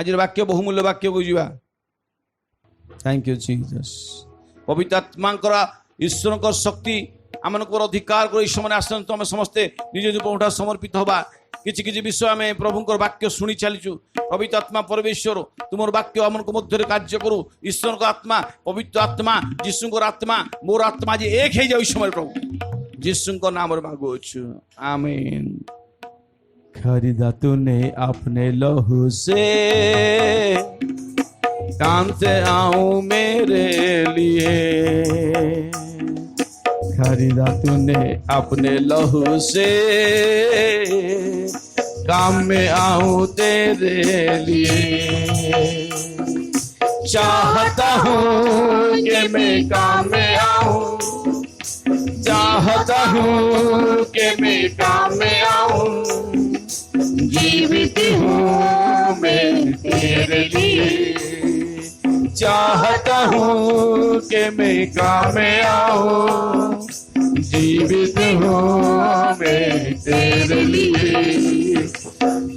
आज वाक्य बहुमूल्य वाक्य को जीवा। Thank you Jesus. पवित्र आत्मा ईश्वर शक्ति आम अधिकार कर समय आसन आम समस्ते निज प्रभु समर्पित हवा। किछि किछि विषय आम प्रभु वाक्य शुणी चलीचु। पवित्र आत्मा परमेश्वर तुम वाक्य आम मध्य कार्य करू। ईश्वर को आत्मा पवित्र आत्मा जीशु आत्मा मोर आत्मा जी एक हो जाए समय प्रभु जीशु को नाम मांगुछु आमीन। खरीदा तूने अपने लहू से काम से आऊं मेरे लिए। खरीदा तूने अपने लहू से काम में आऊं तेरे लिए। चाहता हूँ कि मैं काम में आऊं, चाहता हूँ कि मैं काम में आऊं। जीवित हूँ मैं तेरे लिए। चाहता हूँ कि मैं काम में आऊं। जीवित हूँ मैं तेरे लिए।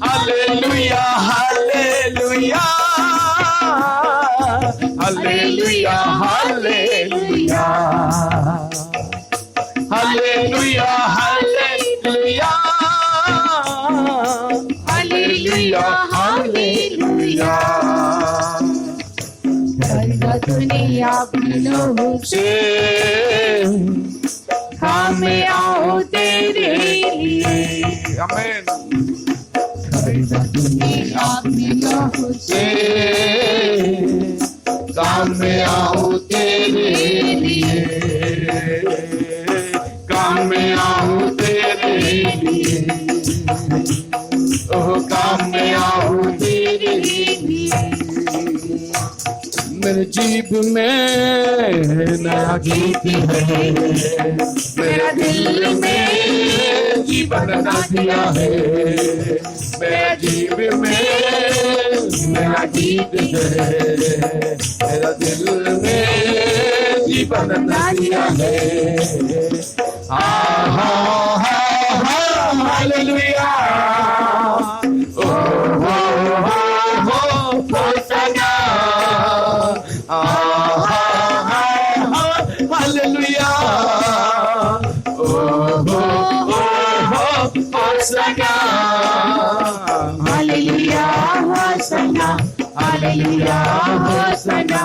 Hallelujah hallelujah hallelujah hallelujah hallelujah hallelujah hallelujah hallelujah. खरीदा तूने अपने लहू से काम में आऊं तेरे लिए। आमीन। खरीदा तूने अपने लहू से काम में आऊं तेरे लिए। काम में आऊं तेरे लिए। ओह काम में आऊं तेरे लिए। मेरे जीव में नया गीत है। मेरा दिल में जीवन ना दिया है। मेरा जीव में नया गीत है। मेरा दिल में जीवन ना दिया है। Hallelujah. Hallelujah. Hallelujah होसना hallelujah होसना hallelujah होसना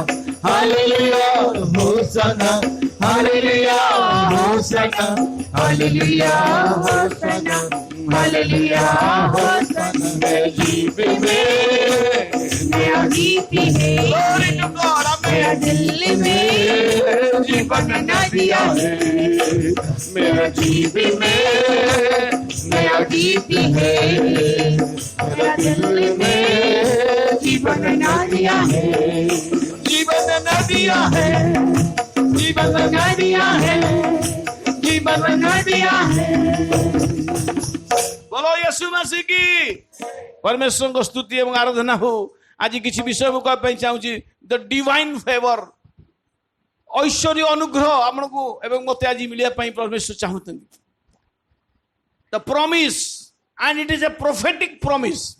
hallelujah होसना hallelujah होसना hallelujah होसना। मेरे जीव में नया गीत है। मेरा दिल में जीवन न दिया है। मेरा जीव में नया गीत है। मेरा दिल में जीवन न दिया है। जीवन न दिया है। जीवन न दिया है। जीवन न दिया है। बोलो यीशु मसीह की परमेश्वर को स्तुति एवं आराधना हो। आज किसी विषय को कहना चाहूँगी द डिवाइन फेवर ऐश्वर्य अनुग्रह आपको एवं मत आज मिलिया परमेश्वर चाहते the promise and it is a prophetic promise.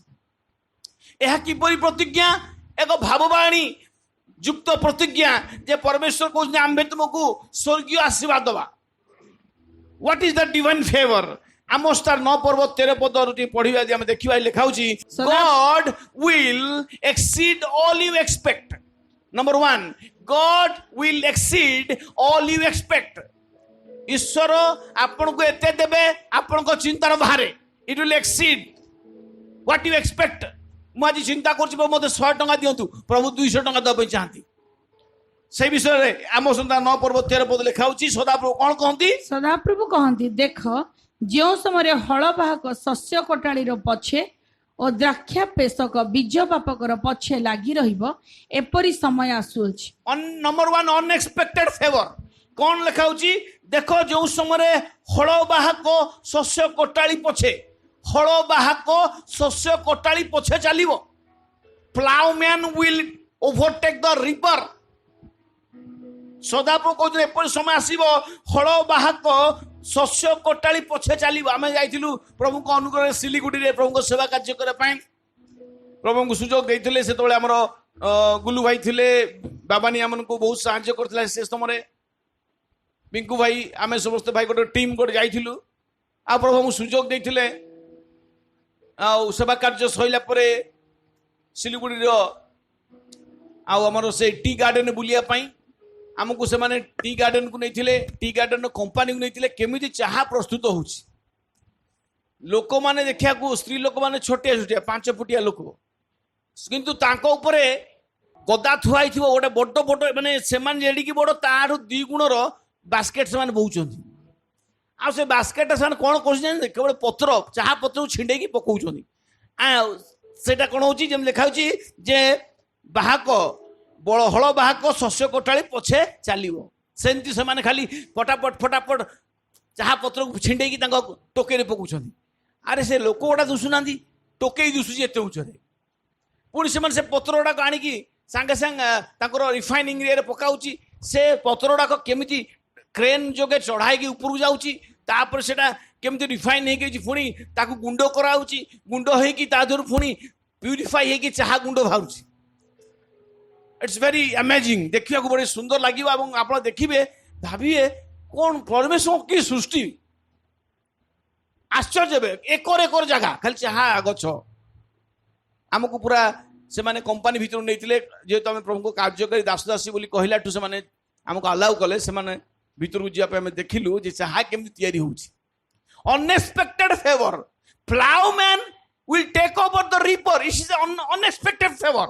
यह किपरि प्रतिज्ञा एक भाववाणी युक्त प्रतिज्ञा जे परमेश्वर कहते आम्भे तुमको स्वर्गीय आशीर्वाद दवा। What is the divine favour? Amos 9 पर्व 13 पद पढ़िया आम देखा लिखा God will exceed all you expect. Number 1 God will exceed all you expect. ईश्वर आपन को एते देबे आपन को चिंतार बाहर। It will exceed what you expect. मुझे चिंता कर मत 100 टंका दिंतु प्रभु 200 टंका देवाई चाहती से विषय में आमोस 9 पर्व 13 पद लिखा सदाप्रभु कौन कहती? सदाप्रभु कहती देख जो समय हलवाहक शस्य कटाड़ी पछे और द्राक्षा पेशक बीज बापकर पछे लगी रपरी समय आसुअछि। नंबर 1 अनएक्सपेक्टेड फेवर कौन लिखा देख जो समय हलवाहक शस्य कटाड़ी पछे हलवाहक शस्य कटाड़ी पछे चलो Ploughman will overtake the river. सदाप्रभु कहते एपरी समय आसब हलवाहक शस्य कटाड़ी पछे चलो। आम जाइलु प्रभु को अनुग्रह सिलीगुड़ी रे प्रभु को सेवा कार्य करने प्रभु को सुजोग देते से आमर गुलू भाई थे बाबानी आम को बहुत साहाଯ୍य करते से समय पिंकू भाई आम समस्त भाई गोटे टीम गोटे जाइलु आ प्रभु को सुजोग देते सेवा कार्य सैला सिलीगुड़ी आमर से टी गार्डन बुलायापी आमको से टी गार्डन को नहीं टी गार्डन कंपनी को नहीं केमी चाह प्रस्तुत हो लोक मैंने देखा स्त्री लोक मैंने छोटिया छोटिया 5 फुटिया लोक किंतु तांको उपरे गदा थुआई थी गोटे बड़ बड़ माने सेमान जेडी बड़ तार 2 गुणर बास्केट से बोचंती आ से बास्केट से कौन कर केवल पत्र चाह पत्र छिंडे की पकाउछंती सेटा कौन होची जेम लिखा होची जे बाहक बड़ हल बाहक शस्य कोटाली पछे चलियो सेंती से माने खाली फटाफट फटाफट चाह पत्र को छिंडे की टोके पकाउछंती अरे से लोक गुड़ा दुसुना टोके दुसुची एत उच्चरे पुणी से पत्र गुड़ाक आणिकी सांगे सांगे रिफाइनिंग रे पकाउची से पत्र गुड़ाक केमिति क्रेन जोगे चढ़ाई ऊपर जाऊँगी तापर सेटा केमिति रिफाइन होगी पुणी ताकू गुंड कराऊँगी गुंड होगी तादर पुणी प्यूरिफाई होगी चाह गुंड बाहर इट्स वेरी अमेजिंग देखा बड़े सुंदर लगे आप देखिए भाविए कौन परमेश्वर की सृष्टि आश्चर्य एकर एकर जगह खाली चाह गछ आमको पूरा से माने कंपनी भीतर नहीं जेहेतु आम प्रभु को कार्यकारी दासदासी बोली कहला से आमको अलाउ कले से माने भीतर को जाए आम देखिलु जे चाह केमती या unexpected favour ploughman will take over the reaper it is unexpected favour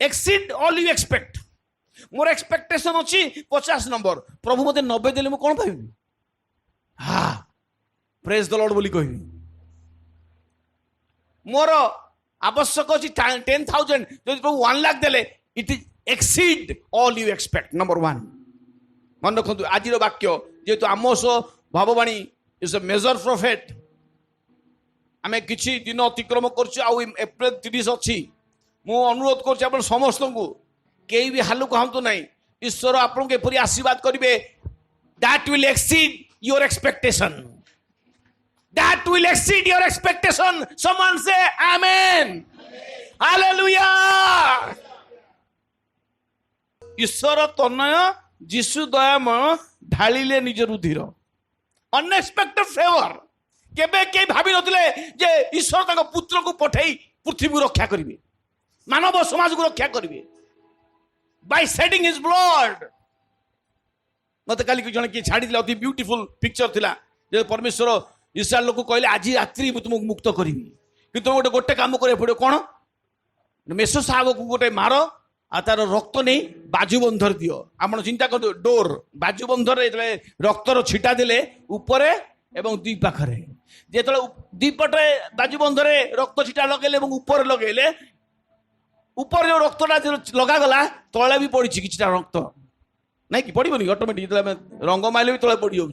exceed all you expect more expectation अच्छी 50 नंबर प्रभु मते 90 देले मु कोन पाइबी हाँ प्रेज द लॉर्ड बोली कहबी मोर आवश्यक अच्छी 10,000 जो प्रभु 1 लाख देले it is exceed all you expect number 1 मन रखु आज वाक्य जेहेतु आमोस भाववाणी इज अ मेजर प्रॉफिट आम किसी दिन अतिक्रम कर एप्रिल 30 अच्छी मु अनुरोध कर समस्त को कई भी हालु कहतु ना ईश्वर आपको एपरी आशीर्वाद करेंगे that will exceed your expectation that will exceed your expectation someone से आमेन हालेलुया ईश्वर तनय जीशु दयामय ढालिले निज रुधिर अनएक्सपेक्टेड फेवर केबे के भाभी नथिले जे ईश्वर ताको पुत्र को पठेई पृथ्वी को रक्षा करिवे मानव समाज को रक्षा करिवे बाय शेडिंग हिज ब्लड मत काली की जने की छाड़ी दिला अति ब्यूटीफुल पिक्चर थिला जे परमेश्वर ईश्वर लोक कहले आज रात्रि मु तुमको मुक्त करिवी कि तुम गोटे काम करे पड़ो कोन मेसो साहब को गोटे मार आ तार रक्त नहीं बाजुबंधर दियो आपण चिंता कर डोर बाजुबंधर रक्तर छिटा देले ऊपरे एवं दुई पाखरे जेतले दुई पटे बाजुबंधरे रक्त छिटा लगेले एवं ऊपर लगेले ऊपर जो रक्तटा लगा गला तले भी पड़ी किछटा रक्त नहीं कि पड़ोनी ऑटोमेटिक रंग माइले भी तले पड़ी जाऊँ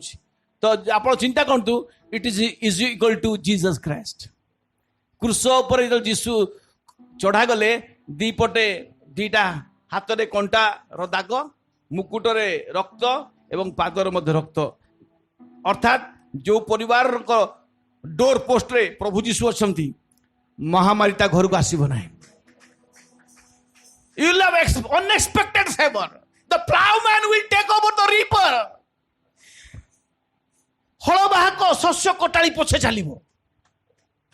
तो आप चिंता करतु it is equal to Jesus Christ क्रूस पर जो जीशु चढ़ा गले दीपटे दीटा हाथ रे कंटा दाग मुकुटरे रक्त एवं पादर मध्य रक्त अर्थात जो परिवार डोर पोस्ट रे प्रभु जीशु अच्छा महामारी ता घर को आसब ना You will have unexpected favor. The plowman will take over the reaper. हल बाहक शस्य कटाड़ी पछे चलो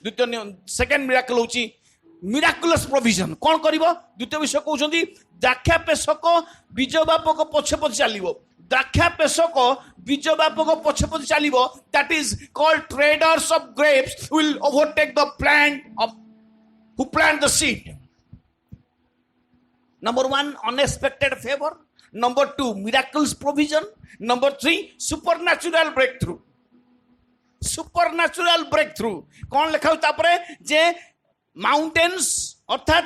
द्वितीय सेकेंड मिराकल होची मिराकुलस प्रोविजन कौन करिवो द्वितीय विषय कहउछंती द्राक्षा पेशक बीज बापक पछे पछे चलिवो द्राक्षा पेशक बीज बापक पछे पछे चलिवो that is called traders of grapes will overtake the plant of who plant the seed Number 1, unexpected favor. Number 2, miracles provision. Number 3, supernatural breakthrough. Supernatural breakthrough. कौन लिखा होता पर जे mountains अर्थात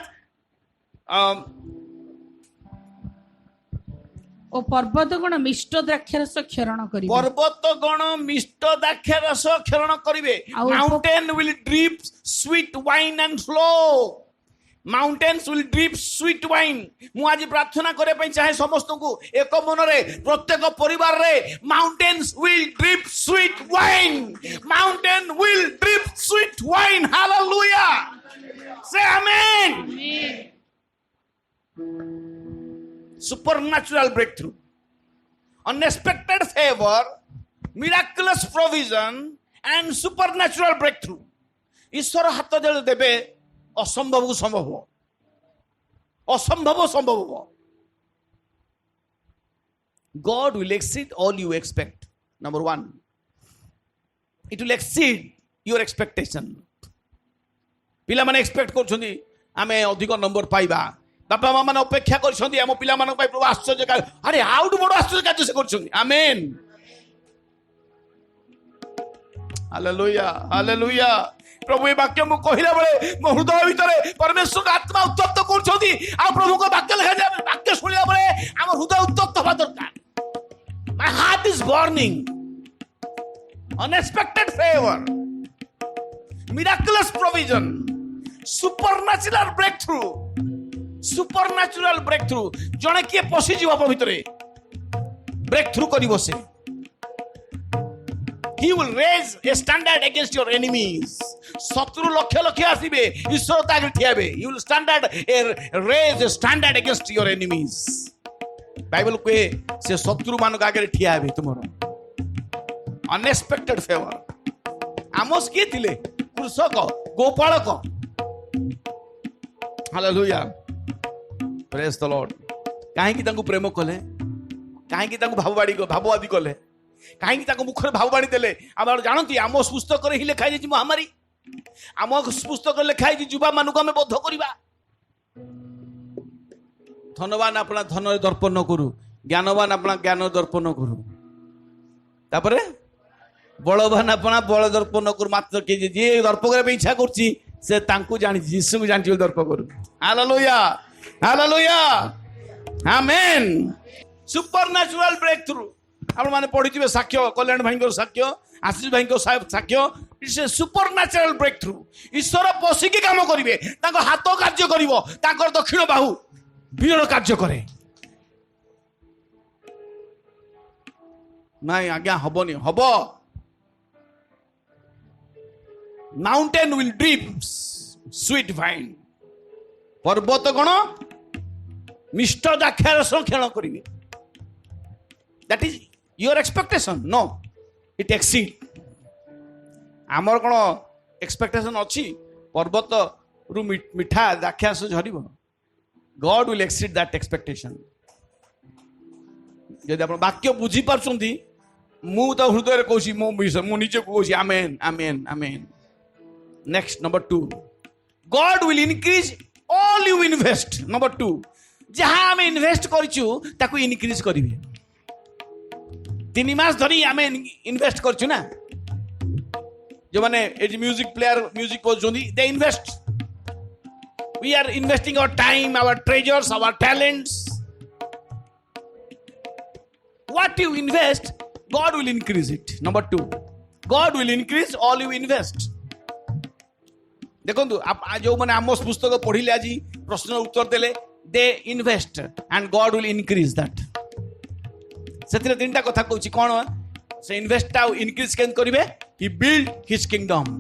ओ पर्वत गण मिष्ट द्राक्षारस क्षरण करिवे पर्वत गण मिष्ट द्राक्षारस क्षरण करिवे mountain will drip sweet wine and flow. Mountains will drip sweet wine. मु आज प्रार्थना करे पई चाहे समस्त को एक मन रे प्रत्येक परिवार रे mountains will drip sweet wine. Mountain will drip sweet wine. Hallelujah. Say amen. Supernatural breakthrough, unexpected favor, miraculous provision and supernatural breakthrough. ईश्वर हाथ देवे असंभव को संभव, असंभव संभव हो. God will exceed all you expect. Number one, it will exceed your expectation. पिला माने एक्सपेक्ट करछन्ती आमे अधिक नंबर पाइबा, बापा मामा माने अपेक्षा करछन्ती हम पिला मानक पाइ प्रभु आश्चर्य कार्य. अरे आउट बड़ आश्चर्य कार्य से करछन्ती. आमेन. Hallelujah, hallelujah. प्रभु ये वाक्य मु कहिला बेले मो हृदय भितरे परमेश्वर आत्मा उत्तप्त करछन्ती. आ प्रभु को वाक्य लेखा वाक्य सुनिला बेले हम हृदय उत्तप्त होबा दरकार. My heart is burning. Unexpected favor, miraculous provision, supernatural breakthrough. Supernatural breakthrough. जने किए पसी जीव भितरे breakthrough करिवो से. He will raise a standard against your enemies. शत्रु लक्ष लक्ष आसीबे, ईश्वर ताके ठियाबे. He will raise a standard against your enemies. Bible को से शत्रु मान आगे ठिया हेबे तुमरो. Unexpected favour. आमोस किए थिले? कृषक, गोपालक. Hallelujah, praise the Lord. काहे कि तांको प्रेम कले, काहे कि तांको भाववादी कले, काहे कि तांको मुखरे भाववादी देले. आम जानती आमोस पुस्तक रे ही लिखा है महामारी. आमोस पुस्तक रे लिखा है युवा मानुको हमें बद्ध करिबा. धनवान अपना धन दर्पण करू, ज्ञानवान अपना ज्ञान दर्पण करू. तापरे बलवान अपना बल दर्पण करू. मात्र के जे दर्प करे इच्छा करछि से तांको जानि यीशु को जानि दर्प करू. Hallelujah, hallelujah, amen. Supernatural breakthrough. आपण माने पढिथिबे साक्ष्य, कल्याण भाईको साक्ष्य, आशीष भाईको साक्ष्य. It's a supernatural breakthrough. ईश्वर पसिके काम करिवे, तांको हाथ कार्य करिवो, तांकर दक्षिण बाहु विरल कार्य करे. नहीं आज्ञा हबनी, हब. Mountain will drip sweet wine. पर्वत गण मिष्ट द्राक्षारस खेल करिवे. That is your expectation. No, it exceed. आमर कौन एक्सपेक्टेशन अच्छी पर्वत रु मिठा द्राक्षारस झरिब. God will exceed that expectation. यदि आप वाक्य बुझी पार्छन्ती मु तो हृदय रे कहूसी मु निजे कहूसी amen, amen, amen. Next number 2, God will increase all you invest. Number 2, जहां हम इन्वेस्ट करिछु ताकू इनक्रीज करिवे. 3 मास धरी आमे इन्वेस्ट करछु ना. जो माने ए म्यूजिक प्लेयर म्यूजिक बजोंदी दे invest. We are investing our time, our treasures, our talents. What you invest, God will increase it. Number 2, God will increase all you invest. देखो जो मैंने आमोस पुस्तक पढ़िले आज प्रश्न उत्तर देले, they invest and God will increase that. से 3टा कथा कहूँ कौन से इन्वेस्ट इनक्रीज केन करिवे. He build his kingdom.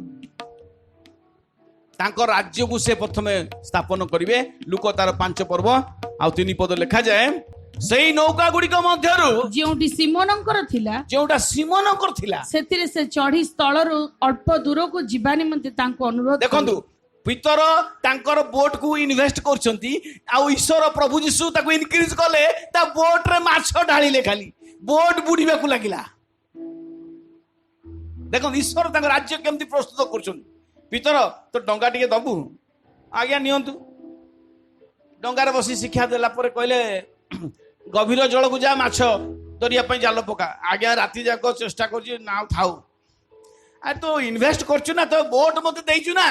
तांकर राज्य को से प्रथम स्थापन करिवे. लुक तार 5 पर्व आ 3 पद लिखा जाए. सेई नौका गुड़िक मध्यरु जेउटी सिमोनकर थिला, जेउटा सिमोनकर थिला सेतिरे से चढ़ी स्थलरु अल्प दूर को जीवा निमंते तांको अनुरोध. देखंतु पितर तांकर बोट को इन्वेस्ट करछंती आ ईश्वर प्रभु यीशु ताको इनक्रीज कले. ता बोट रे माछ ढाळीले, खाली बोट बुडीबा को लागिला. देखो ईश्वर तांको राज्य केमती प्रस्तुत करछन. पितर तो डंगा टिके दबु, आज्ञा नियंतु. डंगार बसी शिक्षा देला पर कहले गभीर जल को जा माछ दरिया पे जाल पका. आज्ञा राति जाक चेष्टा करछि ना थाउ. आ तो इन्वेस्ट करछु ना, तो बोट मते देइछु ना,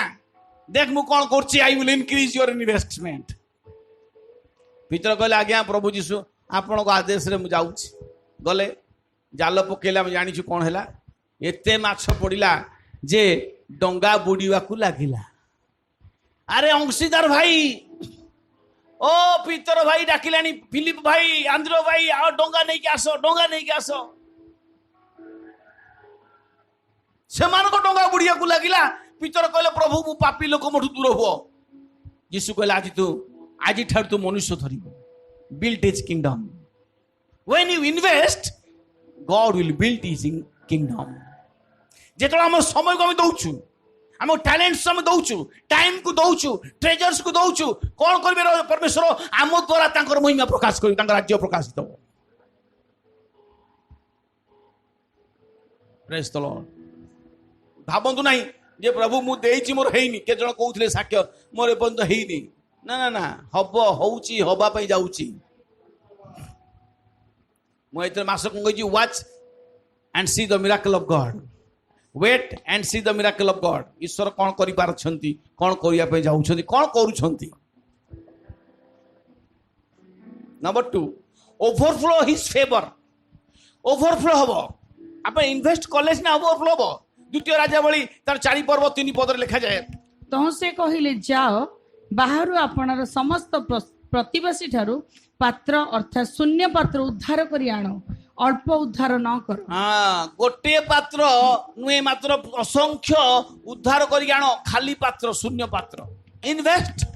देख मु कोन करछि. I will increase your investment. पितर कहले आज्ञा प्रभु यीशु आपण को आदेश रे मु जाउछि. गले जाल पकेला. हम जानिछु कोन हैला, एते माछ पड़िला जे डंगा बुड़ीवा को लागिला. अरे अंशीदार भाई, ओ पितर भाई डाकिलानी, फिलिप भाई, आंद्रो भाई, आओ डंगा नहीं के आसो, डंगा नहीं के आसो. से मान को डंगा बुड़िया को लागिला. पितर कहले प्रभु मु पापी लोक मोठु दूर हो. यीशु कहला आज ठार तू मनुष्य धरिबो build his kingdom when you invest God will build his kingdom जेतले हम समय को हम दउछु हम टैलेंट्स हम दउछु टाइम को दउछु ट्रेजर्स को दउछु कोन करबे परमेश्वर आम द्वारा तांकर महिमा प्रकाश करी तांकर राज्य प्रकाशित हो प्रेज द लॉर्ड भाबंतु नाही जे प्रभु मु देइछि मोर हेइनी के जण कहउथिले साक्ष्य मोर एपंत हेइनी ना ना ना हबो होउची हबा पई जाउची मु एते मास को कहि watch and see the miracle of God wait and see the miracle of God ईश्वर कौन करि पारछंती कौन करिया पे जाउछंती कौन करूछंती number 2 overflow his favour overflow हबो आपण इन्वेस्ट कॉलेज ना ओवरफ्लो हबो द्वितीय राजावली तार 4 पर्व 3 पद लिखा जाए तो से कहिले जाओ बाहरु आपणार समस्त प्रतिवासी ठारू पात्र अर्थात शून्य पात्र उद्धार करी आनो अल्प उद्धार न करो हाँ गोटे पात्र नुहे मात्र असंख्य उद्धार करी आनो खाली पात्र शून्य पात्र इन्वेस्ट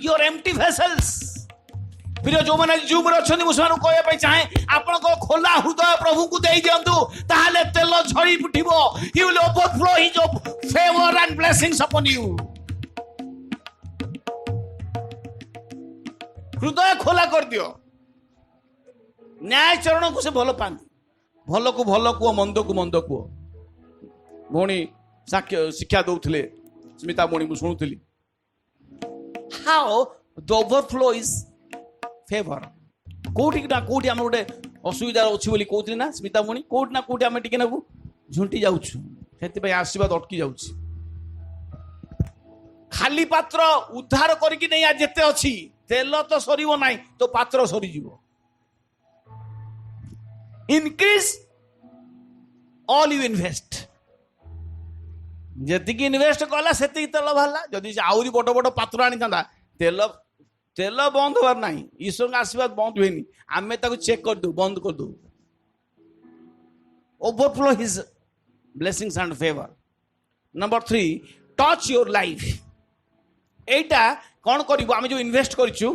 योर एम्प्टी वेसल्स प्रिय जो माने जूम रे अछन मुसमान कहया पई चाहे आपन को खोला हृदय प्रभु को देई दियंतु ताहाले तेल झड़ी उठिबो he will overflow his favour and blessings upon you हृदय खोला कर दियो न्याय चरण को से भल पाती भल को भल कुह मंद को मंद कुह भौणी साक्ष्य शिक्षा दौले स्मिता भौणी मुझे शुणुली how the overflow is favour कोठी ना कोठी आम गोटे असुविधा अच्छी बोली कहते ना स्मिता भौणी कोठी ना कोठी आम टिके नाकू झुंटी जाऊँ से आशीर्वाद अटकी जाऊँ खाली पात्र उद्धार करके नहीं आज जिते अच्छी तेल तो सर ना तो पात्र सरीज increase all you invest जति इन्वेस्ट कला से तेल बाहर जदि आहरी बड़ बड़ पात्र आनी था तेल तेल बंद हबार ना ईश्वर का आशीर्वाद बंद हुए आम चेक कर दू बंद कर दू overflow his blessings and favour number 3 touch your life एटा कौन करूँ आम जो इन्वेस्ट करूँ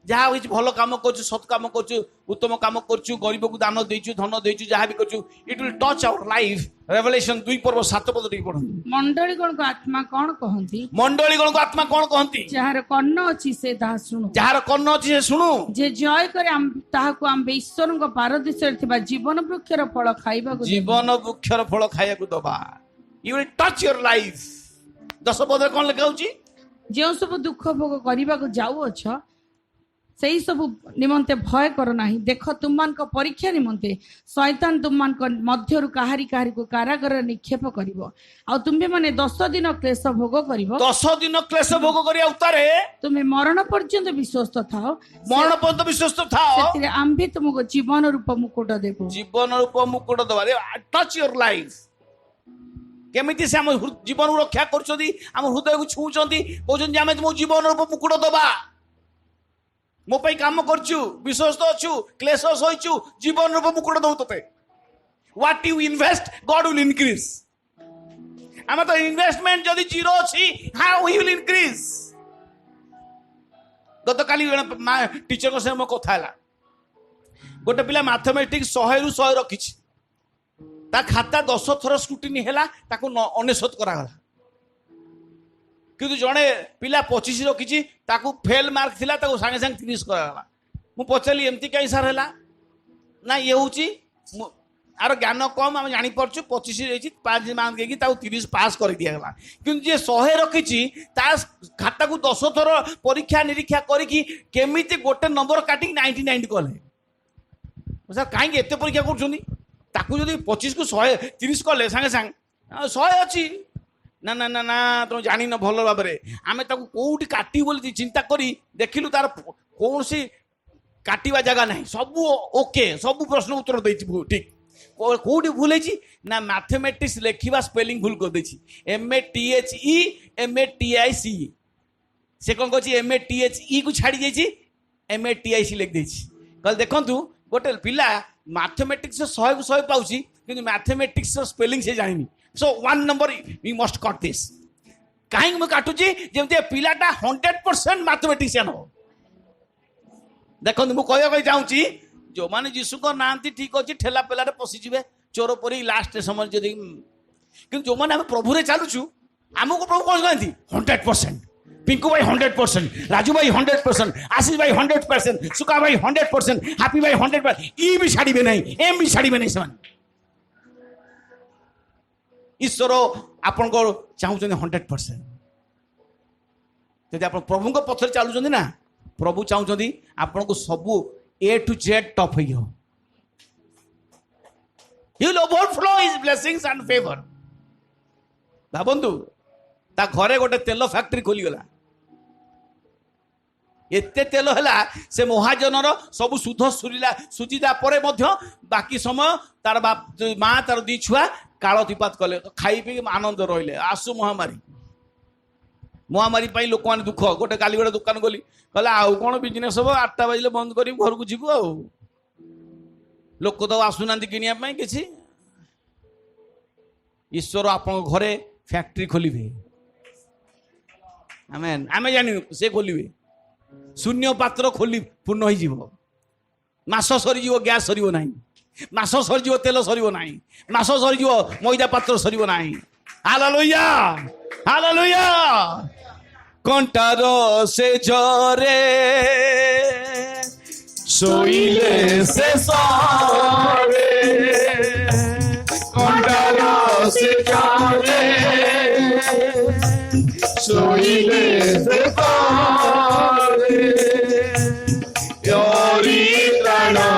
जहाँ किसी भल कम कर सत कम कर उत्तम कम कर गरीब को दान देचु धन देचु जहाँ भी कर it will touch our life revelation 2 पर्व 7 पद टी पढ़ मंडली गण को आत्मा कौन कहती मंडली गण को आत्मा कौन कहती जार कर्ण अच्छी से ताहा सुनु जार कर्ण अच्छी से सुनु जे जय करे ताहाकु आम्बे ईश्वर को पारदेशरे थिबा जीवन वृक्षर फल खाइबा को जीवन वृक्षर फल खाइया को दबा you will touch your life 10 पद कौन लिखा होची जे सब दुख भोग करबा को जाऊ अछ सेही सब निमंते भय करो नाही देख तुमान को परीक्षा निमंते शैतान तुमान को मध्यरु काहारी काहारी को कारागार निक्षेप करिवो आ तुमे माने 10 दिन क्लेश भोग करिवो 10 दिन क्लेश भोग करिया उतारे तुमे मरण पर्यंत विश्वस्त थाओ मरण पर्यंत विश्वस्त थाओ सेतिरे आम्बे तुमको जीवन रूप मुकुट देबो जीवन रूप मुकुट दबारे टच योर लाइफ केमिति से हम जीवन रक्षा करछोदी हम हृदय को छूचोंदी कहउछन जे हम तुम जीवन रूप मुकुट दबा मो पे काम करछु विश्वस्त अछु क्लेश सहिछु जीवन रूप मुकुट दउ तते what you invest God will increase हम तो इन्वेस्टमेंट जदि जीरो अछि हाउ ही विल इंक्रीज गत काली टीचर को से मो कथा हला गोटे पिला मैथमेटिक्स 100 रु 100 रखिछि ता खाता 10 थर स्क्रूटिनी हैला ताको 99 करागला किंतु जड़े पिला 25 रखी फेल मार्क थिला ताको सांगे सांगे 30 कराला मु पचाली एमती कहीं सार है ना ये हूँ आर ज्ञान कम आम जानी पार्छु 25 रही 5 मार्क देगी 30 पास कर दिगला किंतु जे 100 रखी खाता को 10 थर परीक्षा निरीक्षा करके केमिति गोटे नंबर काटी 99 कले सर कहीं एत परीक्षा कर 25 को 130 कले सांगे सांगे 100 अच्छी ना ना ना ना तुम जान न भल भाव आम कौटी काटी बोली चिंता करी देखिलु तार कौन सी काटिवा जगह ना सब ओके सब प्रश्न उत्तर दे ठीक कौटी भूल ना मैथमेटिक्स लेखा स्पेलिंग भूल कर MATHE MATIC से कौन कह MATHE को छाड़ी MATIC लिख दे कल देखु गोटे पिला मैथमेटिक्स 100 को 100 पाऊँ कि मैथमेटिक्स स्पेलिंग से जानी so 1 number we must cut this कहीं मुझे काटुची जमी पिलाटा 100% मैथमेटिशियन हो देखो मुझे कह चाहूँगी जो मैंने जीशु को ना ठीक अच्छे ठेला पेलारे पशिजे चोर परी लास्ट समय जदि कि जो मैंने प्रभु रे चलुचु आमको प्रभु कौन कहती 100%, पिंकू भाई 100%, राजू भाई 100%, आशीष भाई 100%, सुका भाई 100%, हापी भाई 100%, ई भी छाड़े नहीं, एम भी छाड़े नहीं। ईश्वर आपन को चाहते 100%। जब आप प्रभु को पथर चलुं ना प्रभु चाहते आपन को सबू A to Z टॉप हो। You will overflow his blessings and favor। भावନ୍ତୁ ता घरे गोटे तेल फैक्ट्री खोलीगला एते तेल है से महाजनर सब सुध सुरीला सुजिदा परे मध्य बाकी समय तार बाप माँ तार दी छुआ कालतिपात कले तो खाई पी आनंद रहिले। आसु महामारी पाई लोक मैंने दुख गोटे काली गोटे दुकान गली कहला आउ कौन बिजनेस हम 8टा बजे बंद कर घर को जीवु आ लोक तो आसुना किनिया किसी। ईश्वर आप घरे फैक्ट्री खोलिबे आमेन आमे जानी से खोलिबे शून्य पात्र खोली पूर्ण हो जीव मास सरीज गैस सर ना मास सरीज तेल सर ना मास सरीज मैदा पात्र सर ना। Hallelujah hallelujah. कंटार से जरे सोइले से सारे कंटार से जरे सोइले से सारे योरी प्राणा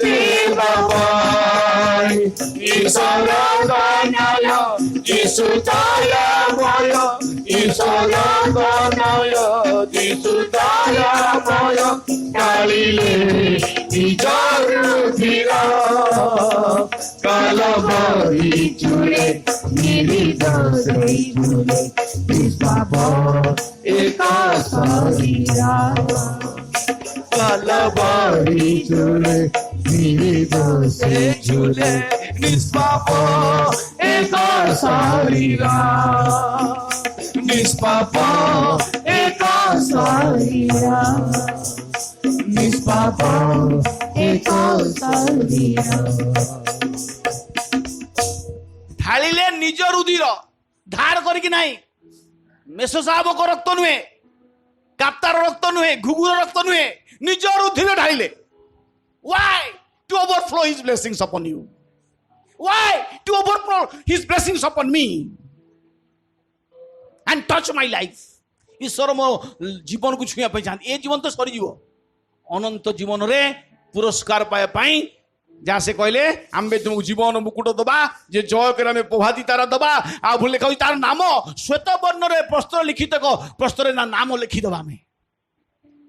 देवा पाई ईश्वर दानय यीशु दयामय ईश्वर दानय यीशु दयामय कालिले निजर धीरा कालबारी चुरे मेरी दोषी झूले निष्पाप एका शरीरा कालबारी चुरे मेरी दोषी झूले निष्पाप एका शरीरा निष्पाप एका शरीरा निष्पाप एका शरीरा। ढालिले निज रुधिर धार करके नहीं मेसो साहब को रक्त नुहे काप्तार रक्त नुहे घुघुर रक्त नुहे निज रुधिर ढालिले। Why? To overflow his blessings upon you. Why? To overflow his blessings upon me and touch my life। ईश्वर मो जीवन को छुआ चाहते ए जीवन तो सरीज अनंत जीवन रे पुरस्कार पाई जहाँ से कहले आम्बे तुमको जीवन मुकुट दबा जे जय कर आम प्रभाती तारा दबा आ भूल लिखा तार नाम श्वेत वर्ण रे प्रस्तर लिखित प्रस्तर ना नाम लिखिदबा आम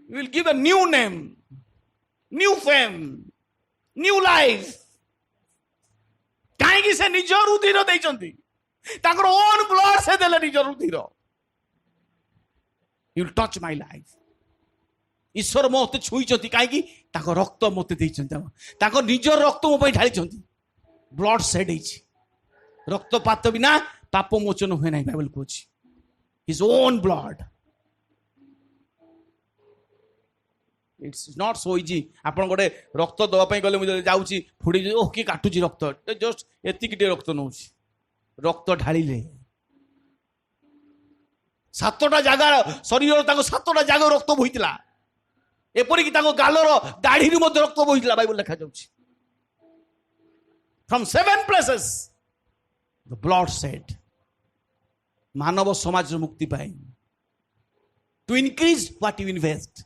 will give a new name new fame new life. कहीं से निज रुधिर देइचंती ताकर ओन ब्लड से देले निज रुधिर। You will touch my life. ईश्वर मते छुईचंती कहीं रक्त मते देइचंती निज रक्त मो ढाली ब्लड सेड रक्तपात बिना पाप मोचन हुए ना बाइबल कहूँ his own blood. It's not so easy आप गोटे रक्त दवाई गले मुझे जाऊँगी फुड़ी ओह किए काटुची रक्त जस्ट एतिक रक्त नौ रक्त ढालिले 7टा जगार शरीर 7टा जगह रक्त बोईला एपरिक गालर दाढ़ी रक्त बोईला बाइबल लिखा जाउछि। From 7 places the blood said मानव समाज मुक्ति पाए to increase what you invest.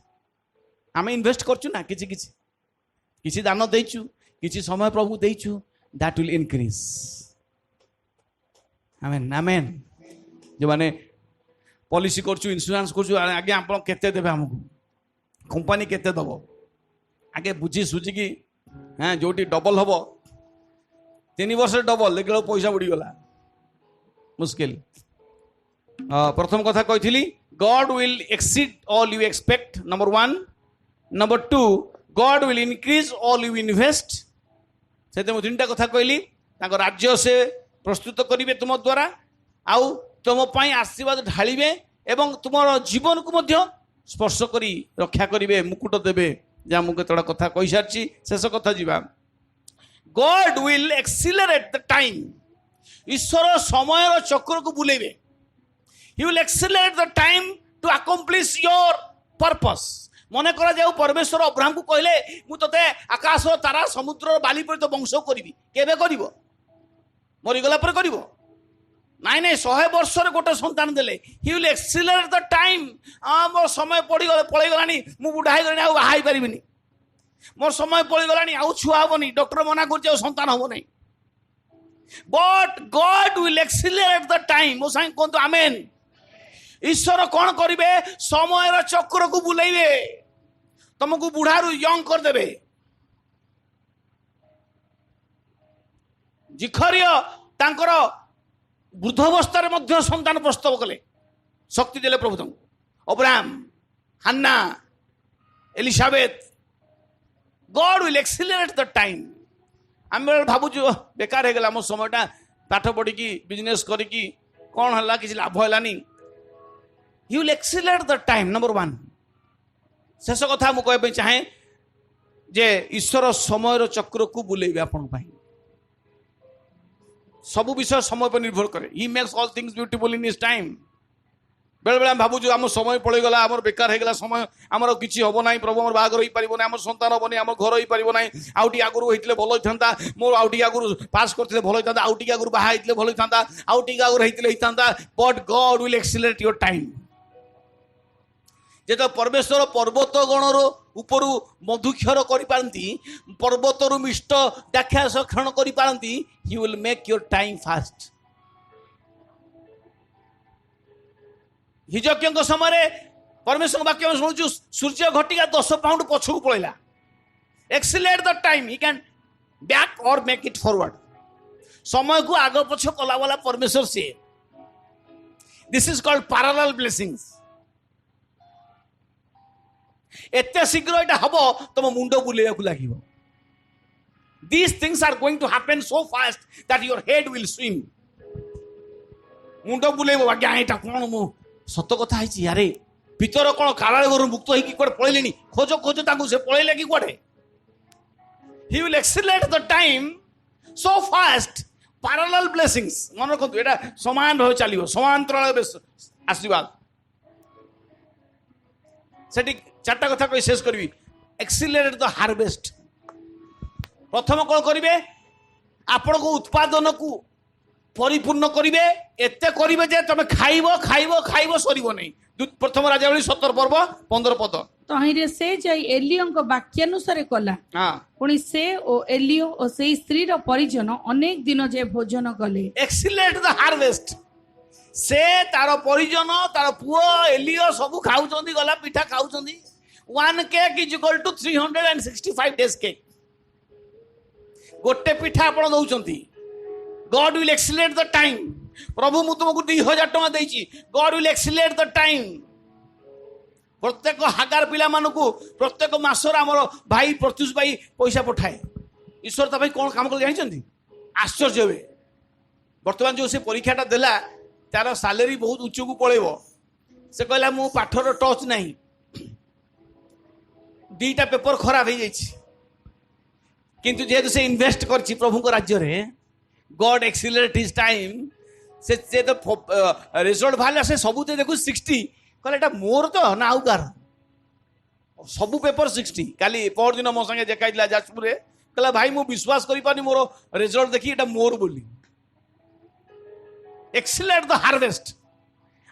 आम इन्वेस्ट करचु ना किसी दान देचु किसी समय प्रभु देचु दैट विल इनक्रीज। आमेन आमेन। जो माने पॉलिसी करचु इंश्योरेंस करचु आगे आप केते देबे हमकु कंपनी केते दबो आगे बुझी सुझी की हाँ जोटी डबल हम 3 वर्ष डबल देखो पैसा बुड़ी गला मुश्किल। प्रथम कथा कही God will exceed all you expect number 1। Number 2 God will increase all you invest. से 3टा कथा कहली राज्य से प्रस्तुत करेंगे तुम द्वारा आउ तुम आशीर्वाद ढालिबे एवं तुम जीवन को मध्य स्पर्श करी रक्षा करिवे मुकुट देवे जहाँ मुझे थोड़ा कथा कही सारी शेष कथा जीवा God will accelerate the time ईश्वर समय चक्र को बुलेबे he will accelerate the time to accomplish your purpose मन करा जाऊ परमेश्वर अब्राहम को कहले मु तते आकाश तारा समुद्र बाली पर तो वंश करी केबे करिवो मरीगला पर करिवो नाई नाई 100 वर्ष गोटे संतान देले ही will accelerate the time more समय पड़े गलानी मु बुढ़ा हो गलानी आ बाहाई परिबिनी मोर समय पड़े गलानी आ छुआ हबनी डॉक्टर मना कर संतान हबो नहीं but God will accelerate the time मो सांग कोन तो आमेन ईश्वर कौन करिवे समय चक्र को बुलाइबे तुमको बुढ़ारू यंग कर देबे जिखरिय तांकर वृद्धावस्था मध्य संतान प्रस्तव कले शक्ति देले प्रभु तुमको Abraham Hannah Elizabeth God will accelerate the time आम भावुँ बेकार हो गला मो समयटा पाठ पढ़ी बिजनेस करी कौन है किसी लाभ है He will accelerate the time number 1 शेष कथा मु कहबे चाहे जे ईश्वर समय चक्र को बुलेबे आपन पाई सब विषय समय पर निर्भर करे he makes all things beautiful in his time बेले बेले भावुँ आम समय पड़े गला आम बेकार होगा समय आमर किसी हम ना प्रभु आम बाहर हो पार आम संतान हेनी आम घर हो पार ना आउटी आगुरी होते भल होता मोर आउटी आगुरी पास करते भल होता आउटी आगुरी बाहा होते भल होता आउटी आगुरी होता but God will accelerate your time जेत परमेश्वर पर्वत गणर उपरु मधुक्षर करिपारंती पर्वतर मिष्ट दाख्या सक्षण करिपारंती he will make your time fast हिजक्य समय परमेश्वर वाक्य शुणु सूर्य घटिका 10 पाउंड पछकू पड़ेगा accelerate the time he can back और मेक इट फॉरवर्ड समय को आग पछ कला वाला परमेश्वर से this is called parallel blessings एते शीघ्र एटा हबो तुम मुंड बुलेया को लागिवो these things are going to happen so fast that your head will swim मुंड बुलेबो आज्ञा एटा कोन मु सत कथा है यारे भीतर कौन कारागार घर मुक्त होगी कौन पलैले खोज खोज ताकू से पलैले कि कौटे he will accelerate the time so fast parallel blessings मन रखु एटा समान भाव चलो समांतराल आशीर्वाद सेठी 4टा कथा कही शेष करी एक्सिलरेट द हार्वेस्ट प्रथम कौन करेंगे आपण को उत्पादन को परिपूर्ण करेंगे एते करेंगे जे तुम खाइब खाइब खाइब सरिबो नहीं प्रथम राजावली 17 पर्व 15 पद तहिरे से जाई एलियो वाक्यानुसार कला पुणी से ओ एलियो ओ से स्त्री रो परिजन अनेक दिन जे भोजन कले एक्सिलेट द हार्वेस्ट से तार परिजन तार पुओ एलियो सब खाउचंदी गला पिठा खाउचंदी 1 cake is equal to 365 days cake गोटे पिठा आपण दउचंती God will accelerate the time प्रभु मु तुमको 2000 टका देछि God will accelerate the time प्रत्येक हागार पिला मानकू प्रत्येक मासर हमर भाई प्रत्युष भाई पैसा पठाए ईश्वर ता भाई कोन काम कर जानिछंती आश्चर्य होवे वर्तमान जो से परीक्षाटा देला तार सैलरी बहुत उच्च को पळेबो से कहला मु पाठर टच नाही 2टा पेपर खराब हो जाइछि किंतु जेहेतु से इन्वेस्ट करछि प्रभु को राज्य रे गॉड एक्सिलरेट हिज टाइम से तो रिजल्ट भाला से सबू देखु 60 कहले एटा मोर तो ना आउ कार सबू पेपर 60 काली पर दिन मो संगे देखाइला जाजपुर रे कहला भाई मु विश्वास करि पानी मोर रिजल्ट देखि एटा मोर बोली एक्सिलरेट द हार्वेस्ट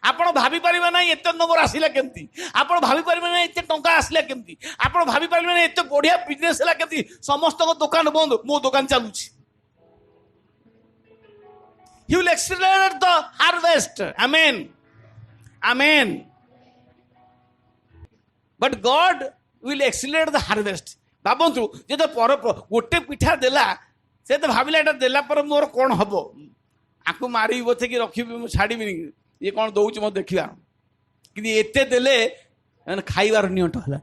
आपण भाभी परिबे ना एते नंबर आसिला केमती आपण भाभी परिबे ना एते टंका आसिला केमती आपण भाभी परिबे ना एते बढ़िया बिजनेस हला केमती समस्त को दुकान बंद मो दुकान चालुछि He will accelerate the harvest. Amen. Amen. But God will accelerate the harvest. भावନ୍ତୁ जे तो पर गोटे पिठा देला से तो भाविला एटा देला पर मोर कोन हबो आकु मारी बोथे कि रखिबि छाड़िबि ये कोन दउछ म देखिबा कि एते देले खाइबार नियंट हला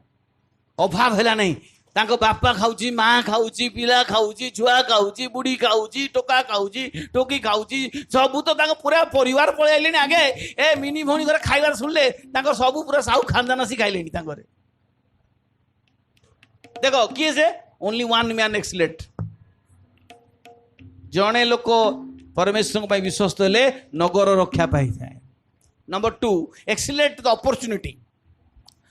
अभाव हला नहीं तांको बापा खाऊची माँ खाऊची पिला खाऊची छुआ खाऊची बुढ़ी खाऊची टोका खाऊची टोकी खाऊची सबू तो तांको पूरा परिवार पळेइले आगे ए मिनी भौणी घर खाइबार सुनले तांको सबू पूरा साउ खानदान आसी खाइले तांको देखो किए से ओनली वन मैन एक्सीलेंट जड़े लोक परमेश्वर विश्वस्त हेले नगर रक्षा पाई जाए नंबर 2 एक्सीलेंट द अपॉर्चुनिटी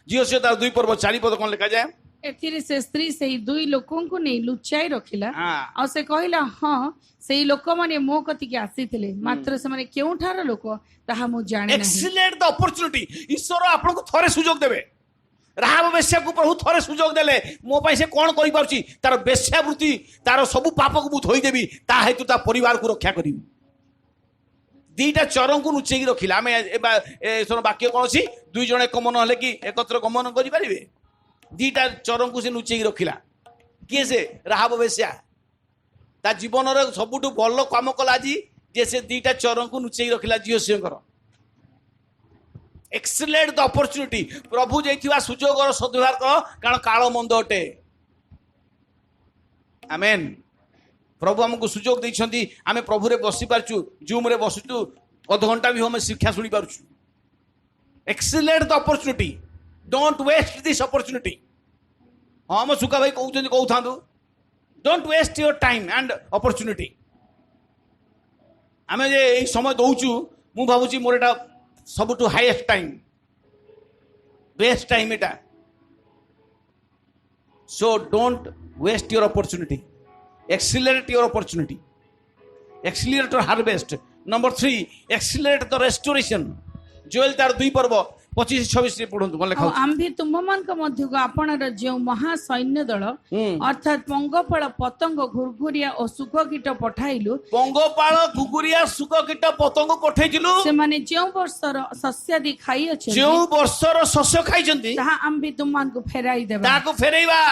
जियो से तार 2 पर्व 4 पद कौन लिखा जाए एथिरे से स्त्री से दुई लोकों को नहीं लुचाई रखिला हाँ। और से कहला हाँ से लोक माने मो कति के आसीथिले मात्र से माने केउठार लोक ताहा मु जाने नहीं एक्सीलेंट द अपॉर्चुनिटी ईश्वर आपको थोड़े सुजोग देबे राहाब बेश्या को प्रभु थोड़े सुजोग देले मो पाई से कोन करि पाउची तार बेश्यावृत्ति तार सब पाप को मु धोई देबी ता हेतु ता परिवार को रक्षा करिबी दीटा चरण को नुचेकी रखिला आमे ए सोन वाक्य कोन अछि दुई जण एक मन हले कि एकत्र गमन करि परिबे दीटा चरण को से नुचेकी रखिला किए से राहाब बेश्या ता जीवन रे सबुठु भल काम कला जी जे से दीटा चरण को नुचेकी रखिला जियो सिंकर एक्सीलेंट द अपॉर्चुनिटी प्रभु जाइथिबा सुजोग और सद्व्यवहार कर कारण काल मंद अटे आमेन प्रभु हमको सुजोग दैछंती आमे प्रभु रे बसी पारछु जूम रे बसुछु अध घंटा भी हम शिक्षा सुनी पारछु excellent the opportunity don't waste this opportunity हम सुका भाई कहउछन कहउथांदु don't waste your time and opportunity आमे जे एई समय दउछु मु भाबुची मोर एटा सबुठु हाईएस्ट टाइम बेस्ट टाइम एटा so don't waste your opportunity accelerate your opportunity accelerate your harvest number 3 accelerate the restoration Joel तार 2 पर्व 25-26 रे पढंतु कोन लेखा आम्भे तुममान का मध्य को आपणर जो महासैन्य दल अर्थात पंगपाल पतंग घुरघुरिया और सुखकीट पठाइलु पंगपाल घुगुरिया सुखकीट पतंग पठाइलु से माने जो वर्षर शस्यादि खाई अछि जो वर्षर शस्य खाइछंती ताहा आम्भे तुममान को फेराई देबा ताको फेरैबा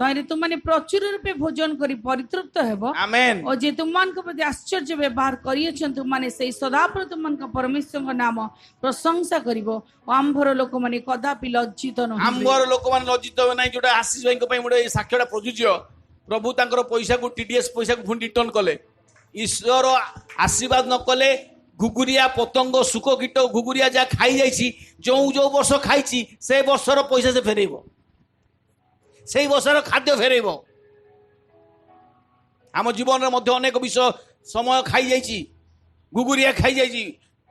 तारे तुमने प्रचुर रूपे भोजन करी परितृप्त हेबो आमेन और जे तुममान को प्रति आश्चर्य व्यवहार करियछन तुमने सेई सदापर तुमन का परमेश्वर का नाम प्रशंसा करिवो आम्भर लोक माने कदापि लज्जित न आम्भर लोक माने लज्जित हो नै जोटा आशीष भाई को पई मोडे साक्ष्यटा प्रजुज्य प्रभु तांकर पैसा को टीडीएस पैसा को फुन रिटर्न कले ईश्वर आशीर्वाद न कले घुगुरिया पतंग सुखकीट घुगुरिया जा खाई जाईची जो वर्ष खाईची से वर्षर पैसा से फेरेइबो से वर्षर खाद्य फेरेब आम जीवन में अनेक विषय समय खाई जाइए घुगुरिया खाई जाइए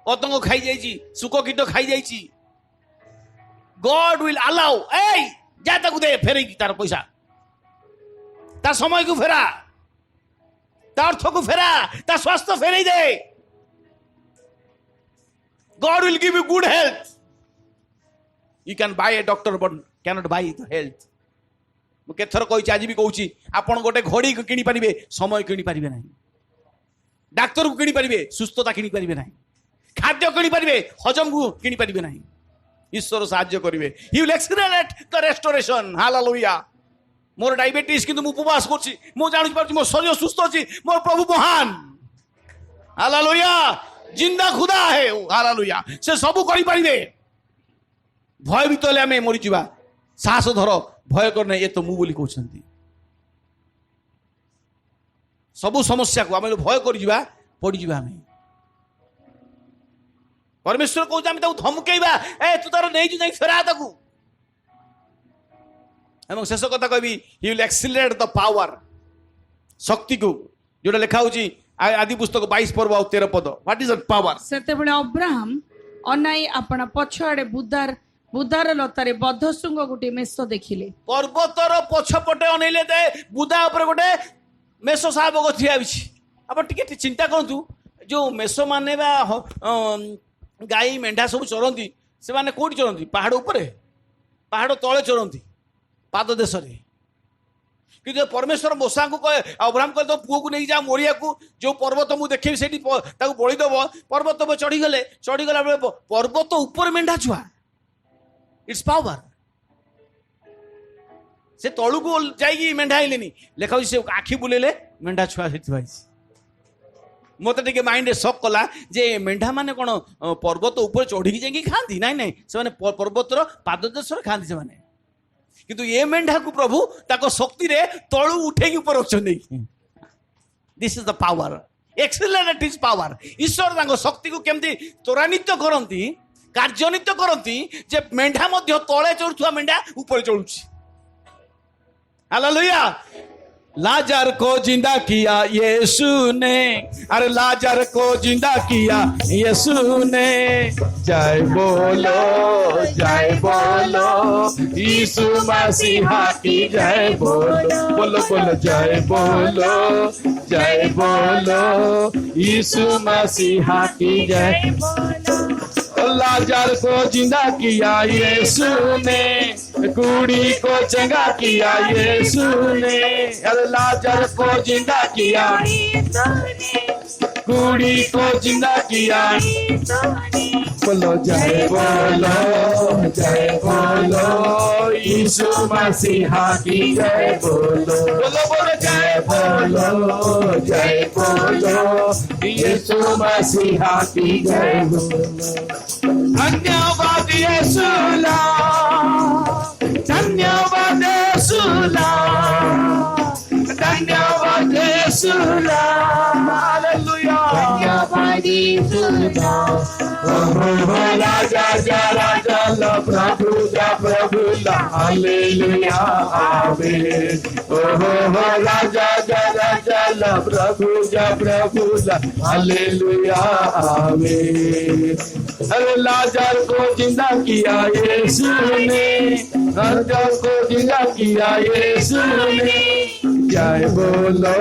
पतंग खाई जाइए सुखकीट खाई जाइए गॉड विल अलाउ ए जा ताकू दे फेरे तार पैसा तार समय को फेरा तार अर्थ को फेरा तार स्वास्थ्य फेरे दे God will give you good health you can buy a doctor but cannot buy the health मुझे थर कही आज भी कहूँ आपड़ गोटे घड़ी किनी पारे समय किनी पारे ना डाक्तर को किनी पारे सुस्थता किनी पारे ना खाद्य किनी पारे हजम को किनी पारे ना ईश्वर साहाय्य करेंगे he will accelerate the restoration hallelujah more diabetes किंतु मु उपवास करछि मु जानि पारछि मोर शरीर सुस्थ अछि मोर प्रभु महान हालेलुया जिंदा खुदा है हालेलुया से सब करि पारिबे भय भीतर आमे मरि जिबा साहस धर भय करना ये तो मु बोली कहते सबू समस्या को आम भय कर पड़ आम परमेश्वर कहते धमकेबा ए तू तार नहीं फेरा ताकू एवं शेष कथा कहबी he will accelerate the power शक्ति को जोटा लिखा होची आदि पुस्तक 22 पर्व और 13 पद व्हाट इज द पावर सेते बेले अब्राहम अनाई अपना पछआडे बुदार लतारे बद्ध शृंग गोटे मेष देखिले पर्वतर पछपटे अनेले दे बुदा ऊपर गोटे मेष साहब ठिया आप टिके चिंता करतु जो मेष माने बा गाई मेंढा सब चरती से माने कोठी चरती पहाड़ ऊपर पहाड़ तले चरती पाद देश कि परमेश्वर मूसा को कहे अब्राहम कहे तो पुओ को नहीं जा मोरिया को जो पर्वत मुझे देखे से बलिदेव पर्वत चढ़ीगला पर्वत ऊपर मेंढा छुआ इट्स पावर से तलू को जाइए मेंढा आइले लेखा से आखि बुलेले मेंढा छुआ मत टे माइंड शक कला जे मेंढा माने कौन पर्वत ऊपर चढ़ी जाइए खाती ना ना से पर्वतर पाद देश खाती से किंतु ये मेंढा को प्रभु ताको शक्ति रे तळु उठेकी ऊपर रखछन। This is the power, accelerate is power. ईश्वर ताको शक्ति को केमती त्वरान्वित करंती, कार्यान्वित करंती जे मेंढा मध्य तळे चढुथुवा मेंढा ऊपर चढुछि। हालेलुया। लाजर को जिंदा किया यीशु ने, अरे लाजर को जिंदा किया यीशु ने। जय बोलो यीशु मसीहा की जय बोलो, बोलो बोलो जय बोलो यीशु मसीहा की जय। लाजर को जिंदा किया यीशु ने, कुड़ी को चंगा किया यीशु ने। अरे लाजर को जिंदा किया, कुड़ी को जिंदा किया। बोलो जय बोलो यीशु मसीहा की जय बोलो, बोलो बोलो जय बोलो यीशु मसीहा की जय बोलो। धन्यवाद यीशुला, धन्यवाद यीशुला, धन्यवाद यीशुला। हालेलुया। धन्यवाद यीशुला। राजा ला प्रभु ला हालेलुया आमेन। ओहो राजा ला प्रभु ला हालेलुया आमेन। अरे लाजर को जिंदा किया यीशु ने, लाजर को जिंदा किया यीशु ने। जय बोलो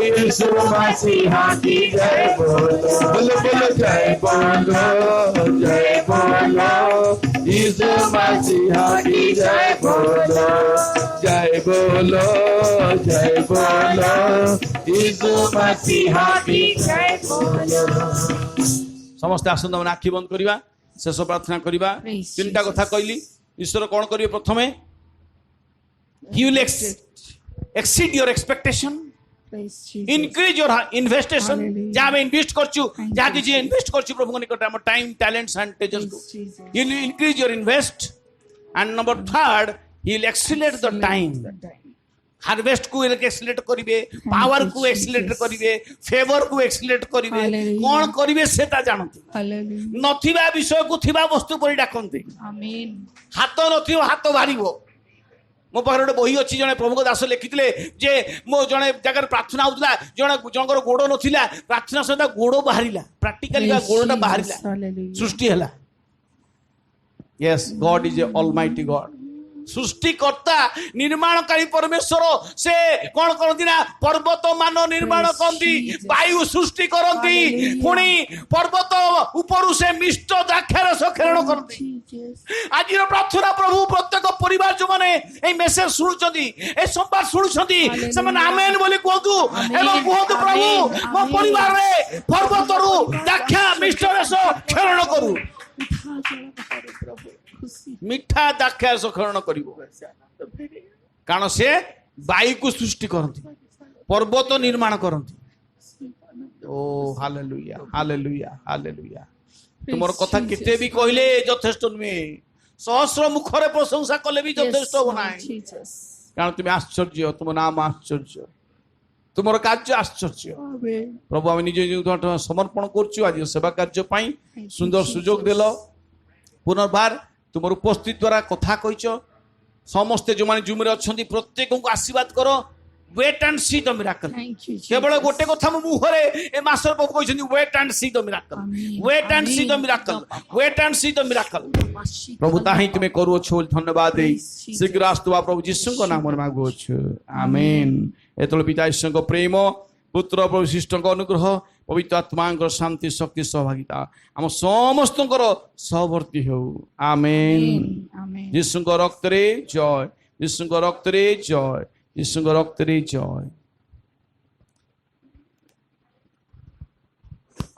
यीशु मसीहा की जय बोलो, बोलो बोलो जय बोलो यीशु मसीहा की जय बोलो, जय बोलो यीशु मसीहा की जय बोलो। समस्त आसन मैंने आखि बंद करवा, शेष प्रार्थना करवा। तीनटा कथा कहली। ईश्वर कौन करिए? प्रथमे he will exceed your expectation, increase your investation। जहाँ में इन्वेस्ट करछु, जहाँ की जे इन्वेस्ट करछु प्रभु को निकट हम टाइम, टैलेंट्स एंड तेजस को he will increase your invest। and number third, he will accelerate the time। Harvest को एक्सीलरेट करिवे, पावर को एक्सीलरेट करिवे, फेवर को एक्सीलरेट करिवे। कौन करिवे सेता जानते, नथिबा विषय को थिबा वस्तु परि डाकंते। आमीन। हाथ नथिबो हाथ बारिबो। मो पाखरे गोटे बही अच्छी, जड़े प्रभु दास लिखिले जे मो जड़े जगह प्रार्थना होता, जड़े जनकर गोड़ नथिला, प्रार्थना सहित गोड़ बाहरिला, प्राक्टिकली गोड़टा बाहरिला, सृष्टि हला। Yes, God is a almighty God. सृष्टिकर्ता निर्माणकारी परमेश्वर से कौन करती ना, पर्वत मान निर्माण करती, वायु सृष्टि करती, पुणी पर्वत ऊपर से मिष्ट द्राक्षारस खेरण करती। आज प्रार्थना प्रभु प्रत्येक परिवार जो मैंने ए मेसेज शुणुचंती, ए संवाद शुणुचंती, से माने आमेन बोली कहतु एवं कहतु प्रभु मो परिवार रे पर्वत रु द्राक्षा मिष्ट रस खेरण करू, मिठा द्राक्षा सखरण करिवो। कारण से वायु को सृष्टि करती, पर्वत निर्माण करती। ओ हालेलुया हालेलुया हालेलुया। तुमर कथा केते भी कहले यथेष्ट नुहे, सहस्र मुखरे प्रशंसा कले भी यथेष्ट हो नाही। कारण तुम आश्चर्य, तुम नाम आश्चर्य, तुमर कार्य आश्चर्य। प्रभु आम निज समर्पण करछु आज सेवा कार्य पाई। सुंदर सुजोग देलो, पुनर्बार तुम उपस्थित द्वारा कथा कहीच। समस्ते जो मैंने जूम अच्छा प्रत्येक को आशीर्वाद कर। Wait and see the miracle. केवल गोटे कथा मो मुहरे ए मास्टर प्रभु कहछन, wait and see the miracle, wait and see the miracle, wait and see the miracle. प्रभु ताही तुमे करू छ, धन्यवाद दे शीघ्र आस्तुवा प्रभु यीशु को नाम रे मागु छ। आमेन। एतल पिता ईश्वर को प्रेम, पुत्र प्रभु शिष्ट को अनुग्रह, पवित्र आत्मा शांति शक्ति सहभागिता आम समस्त सहवर्ती हो। आमेन। यीशु रक्त रे जय, यीशु रक्त रे जय, यीशु रक्त रे जय।